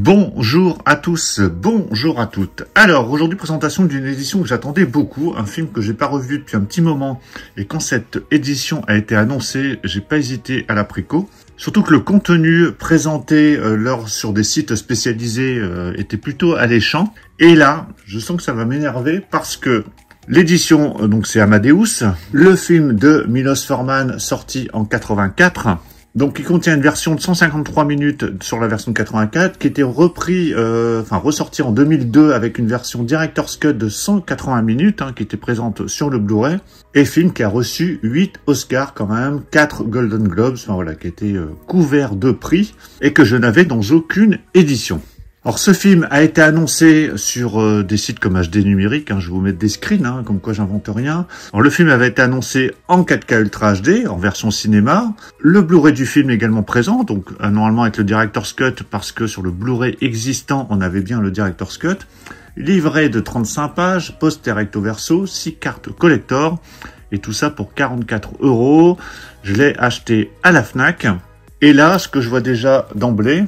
Bonjour à tous, bonjour à toutes. Alors, aujourd'hui, présentation d'une édition que j'attendais beaucoup, un film que j'ai pas revu depuis un petit moment. Et quand cette édition a été annoncée, j'ai pas hésité à la préco. Surtout que le contenu présenté sur des sites spécialisés était plutôt alléchant. Et là, je sens que ça va m'énerver parce que l'édition, donc c'est Amadeus, le film de Milos Forman sorti en 84. Donc, il contient une version de 153 minutes sur la version de 84, qui était ressorti en 2002 avec une version Director's Cut de 180 minutes, qui était présente sur le Blu-ray, et film qui a reçu 8 Oscars quand même, 4 Golden Globes, qui a été couvert de prix, et que je n'avais dans aucune édition. Alors ce film a été annoncé sur des sites comme HD numérique, je vais vous mettre des screens, comme quoi j'invente rien. Alors le film avait été annoncé en 4K Ultra HD, en version cinéma. Le Blu-ray du film est également présent, donc normalement avec le Director's Cut, parce que sur le Blu-ray existant, on avait bien le Director's Cut. Livret de 35 pages, poster recto verso, 6 cartes collector, et tout ça pour 44 €. Je l'ai acheté à la Fnac. Et là, ce que je vois déjà d'emblée,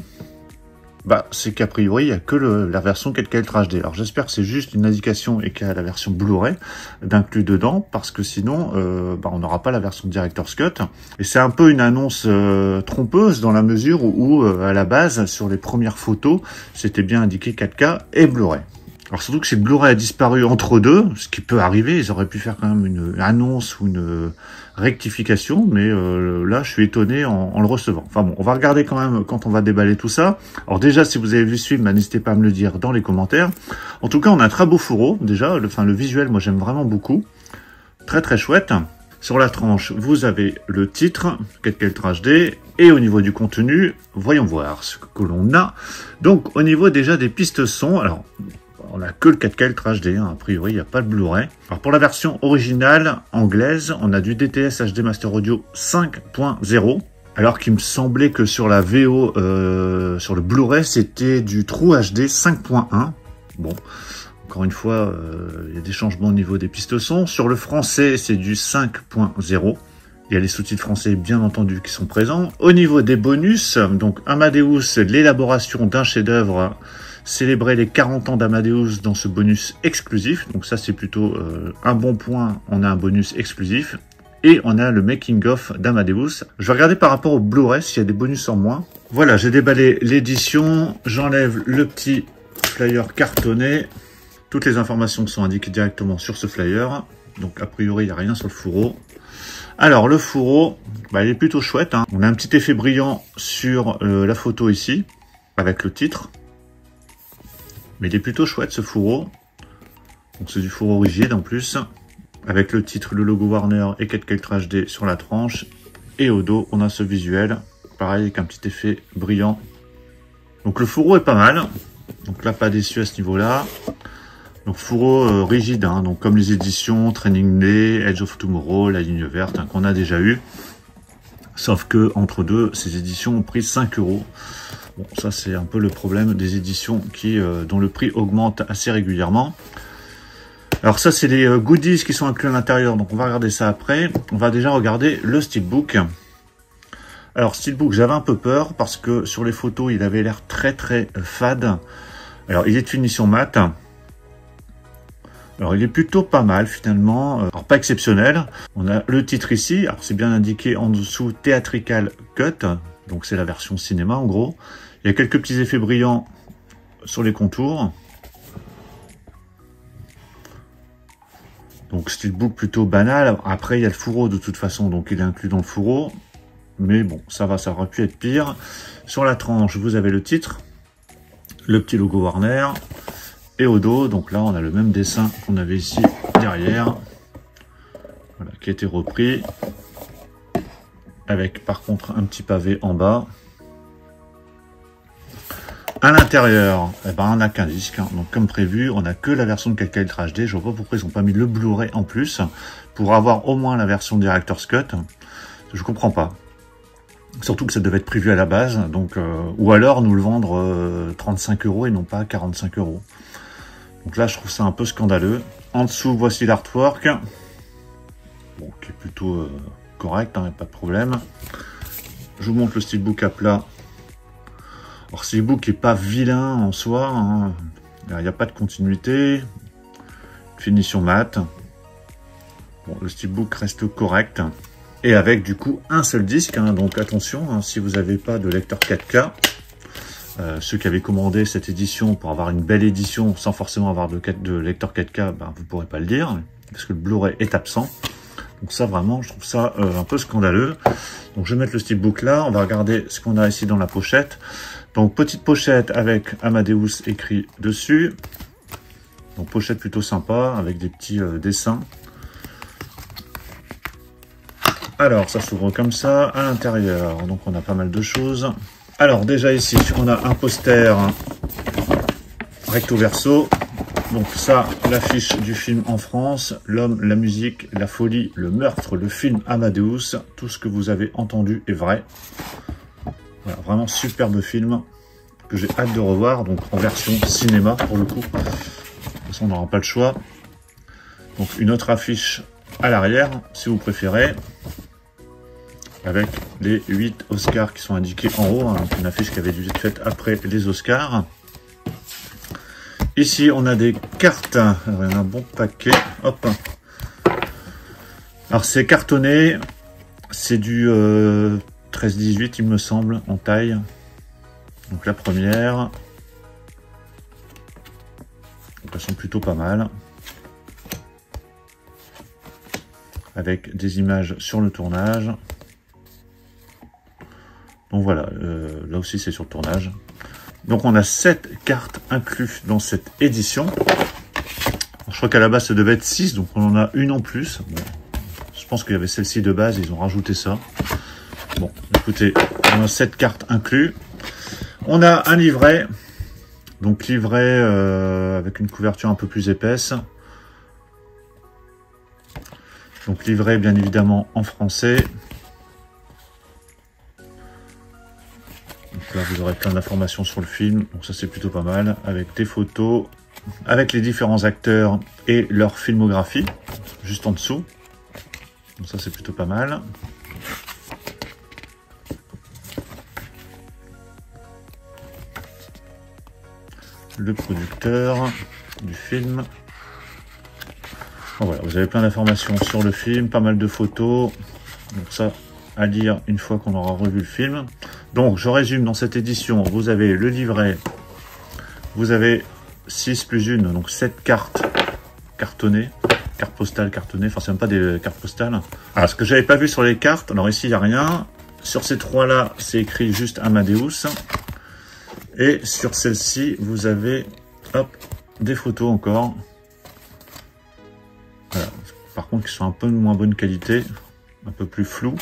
c'est qu'a priori, il n'y a que la version 4K Ultra HD. Alors j'espère que c'est juste une indication et qu'il y a la version Blu-ray d'inclus dedans, parce que sinon, on n'aura pas la version Director's Cut. Et c'est un peu une annonce trompeuse dans la mesure où à la base, sur les premières photos, c'était bien indiqué 4K et Blu-ray. Alors surtout que si le Blu-ray a disparu entre deux, ce qui peut arriver, ils auraient pu faire quand même une annonce ou une rectification, mais là je suis étonné en le recevant. Enfin bon, on va regarder quand même quand on va déballer tout ça. Alors déjà, si vous avez vu ce film, n'hésitez pas à me le dire dans les commentaires. En tout cas, on a un très beau fourreau, déjà, le visuel, moi j'aime vraiment beaucoup. Très très chouette. Sur la tranche, vous avez le titre, 4K Ultra HD, et au niveau du contenu, voyons voir ce que l'on a. Donc au niveau déjà des pistes son, alors on n'a que le 4K Ultra HD, a priori, il n'y a pas le Blu-ray. Alors pour la version originale anglaise, on a du DTS HD Master Audio 5.0, alors qu'il me semblait que sur la VO, sur le Blu-ray, c'était du True HD 5.1. Bon, encore une fois, il y a des changements au niveau des pistes son. Sur le français, c'est du 5.0. Il y a les sous-titres français, bien entendu, qui sont présents. Au niveau des bonus, donc Amadeus, l'élaboration d'un chef-d'œuvre, célébrer les 40 ans d'Amadeus dans ce bonus exclusif. Donc ça, c'est plutôt un bon point. On a un bonus exclusif. Et on a le making-of d'Amadeus. Je vais regarder par rapport au Blu-ray s'il y a des bonus en moins. Voilà, j'ai déballé l'édition. J'enlève le petit flyer cartonné. Toutes les informations sont indiquées directement sur ce flyer. Donc a priori, il n'y a rien sur le fourreau. Alors le fourreau, il est plutôt chouette. On a un petit effet brillant sur la photo ici, avec le titre. Mais il est plutôt chouette ce fourreau. Donc c'est du fourreau rigide en plus. Avec le titre, le logo Warner et 4K Ultra HD sur la tranche. Et au dos, on a ce visuel. Pareil avec un petit effet brillant. Donc le fourreau est pas mal. Donc là, pas déçu à ce niveau-là. Donc fourreau rigide, donc comme les éditions Training Day, Edge of Tomorrow, La Ligne Verte, qu'on a déjà eu. Sauf que entre deux, ces éditions ont pris 5 €. Bon, ça c'est un peu le problème des éditions dont le prix augmente assez régulièrement. Alors ça c'est les goodies qui sont inclus à l'intérieur, donc on va regarder ça après. On va déjà regarder le steelbook. Alors steelbook, j'avais un peu peur parce que sur les photos il avait l'air très très fade. Alors il est de finition mat. Alors il est plutôt pas mal finalement, alors pas exceptionnel. On a le titre ici, alors c'est bien indiqué en dessous Theatrical Cut, donc c'est la version cinéma en gros. Il y a quelques petits effets brillants sur les contours. Donc steelbook plutôt banal. Après il y a le fourreau de toute façon, donc il est inclus dans le fourreau. Mais bon, ça va, ça aurait pu être pire. Sur la tranche, vous avez le titre, le petit logo Warner. Et au dos, donc là on a le même dessin qu'on avait ici derrière. Voilà, qui a été repris. Avec par contre un petit pavé en bas. À l'intérieur, on n'a qu'un disque, donc comme prévu, on n'a que la version de 4K Ultra HD. Je vois pas pourquoi ils n'ont pas mis le Blu-ray en plus, pour avoir au moins la version Director's Cut. Je comprends pas. Surtout que ça devait être prévu à la base, donc ou alors nous le vendre 35 € et non pas 45 €. Donc là, je trouve ça un peu scandaleux. En dessous, voici l'artwork. Bon, qui est plutôt correct, pas de problème. Je vous montre le steelbook à plat. Alors, Steelbook n'est pas vilain en soi, hein. Il n'y a pas de continuité, finition mat. Bon, le Steelbook reste correct. Et avec du coup un seul disque, hein, donc attention, hein, si vous n'avez pas de lecteur 4K, ceux qui avaient commandé cette édition pour avoir une belle édition sans forcément avoir de lecteur 4K, ben, vous ne pourrez pas le dire, parce que le Blu-ray est absent. Donc ça vraiment, je trouve ça un peu scandaleux. Donc je vais mettre le Steelbook là, on va regarder ce qu'on a ici dans la pochette. Donc petite pochette avec Amadeus écrit dessus. Donc pochette plutôt sympa avec des petits dessins. Alors ça s'ouvre comme ça à l'intérieur. Donc on a pas mal de choses. Alors déjà ici on a un poster recto verso. Donc ça, l'affiche du film en France, l'homme, la musique, la folie, le meurtre, le film Amadeus, tout ce que vous avez entendu est vrai. Voilà, vraiment superbe film que j'ai hâte de revoir, donc en version cinéma pour le coup. De toute façon, on n'aura pas le choix. Donc une autre affiche à l'arrière, si vous préférez, avec les 8 Oscars qui sont indiqués en haut, hein, une affiche qui avait dû être faite après les Oscars. Ici, on a des cartes. Alors, il y en a un bon paquet. Hop. Alors, c'est cartonné. C'est du 13-18, il me semble, en taille. Donc, la première. Donc, elles sont plutôt pas mal. Avec des images sur le tournage. Donc, voilà. Là aussi, c'est sur le tournage. Donc on a 7 cartes incluses dans cette édition. Alors, je crois qu'à la base ça devait être 6, donc on en a une en plus. Bon, je pense qu'il y avait celle-ci de base, ils ont rajouté ça. Bon, écoutez, on a 7 cartes incluses. On a un livret. Donc livret avec une couverture un peu plus épaisse. Donc livret bien évidemment en français. Donc là, vous aurez plein d'informations sur le film, donc ça c'est plutôt pas mal, avec des photos, avec les différents acteurs et leur filmographie, juste en dessous. Donc ça c'est plutôt pas mal. Le producteur du film. Bon, voilà, vous avez plein d'informations sur le film, pas mal de photos, donc ça à lire une fois qu'on aura revu le film. Donc, je résume, dans cette édition, vous avez le livret, vous avez 6 plus 1, donc 7 cartes cartonnées, cartes postales cartonnées, enfin, c'est même pas des cartes postales. Alors, ce que j'avais pas vu sur les cartes, alors ici, il n'y a rien. Sur ces 3-là, c'est écrit juste Amadeus. Et sur celle-ci, vous avez, hop, des photos encore. Voilà. Par contre, qui sont un peu de moins bonne qualité, un peu plus flou.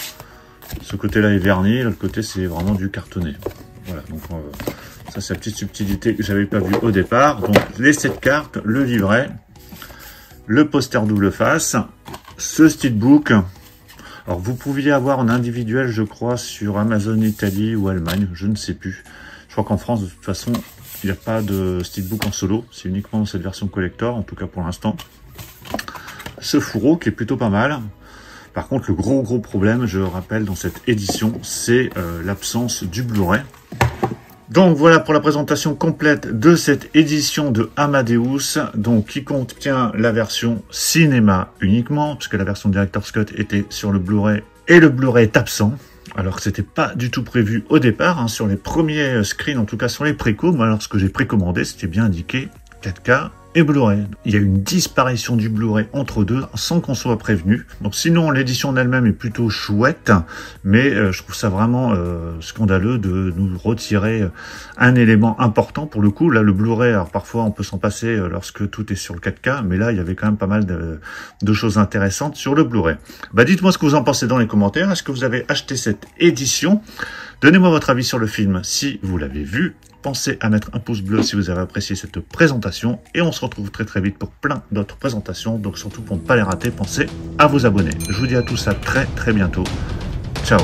Ce côté-là est verni, l'autre côté c'est vraiment du cartonné. Voilà, donc ça c'est la petite subtilité que j'avais pas vue au départ. Donc les 7 cartes, le livret, le poster double face, ce Steelbook. Alors vous pouviez avoir en individuel, je crois, sur Amazon Italie ou Allemagne, je ne sais plus. Je crois qu'en France, de toute façon, il n'y a pas de Steelbook en solo, c'est uniquement dans cette version collector, en tout cas pour l'instant. Ce fourreau qui est plutôt pas mal. Par contre, le gros problème, je rappelle, dans cette édition, c'est l'absence du Blu-ray. Donc voilà pour la présentation complète de cette édition de Amadeus, donc qui contient la version cinéma uniquement, puisque la version Director's Cut était sur le Blu-ray, et le Blu-ray est absent, alors que c'était pas du tout prévu au départ, hein, sur les premiers screens, en tout cas sur les précos. Moi, lorsque j'ai précommandé, c'était bien indiqué 4K et Blu-ray. Il y a une disparition du Blu-ray entre deux sans qu'on soit prévenu. Donc sinon l'édition en elle-même est plutôt chouette, mais je trouve ça vraiment scandaleux de nous retirer un élément important pour le coup. Là le Blu-ray, alors parfois on peut s'en passer lorsque tout est sur le 4K, mais là il y avait quand même pas mal de choses intéressantes sur le Blu-ray. Bah dites-moi ce que vous en pensez dans les commentaires. Est-ce que vous avez acheté cette édition? Donnez-moi votre avis sur le film si vous l'avez vu. Pensez à mettre un pouce bleu si vous avez apprécié cette présentation. Et on se retrouve très vite pour plein d'autres présentations. Donc surtout pour ne pas les rater, pensez à vous abonner. Je vous dis à tous à très bientôt. Ciao.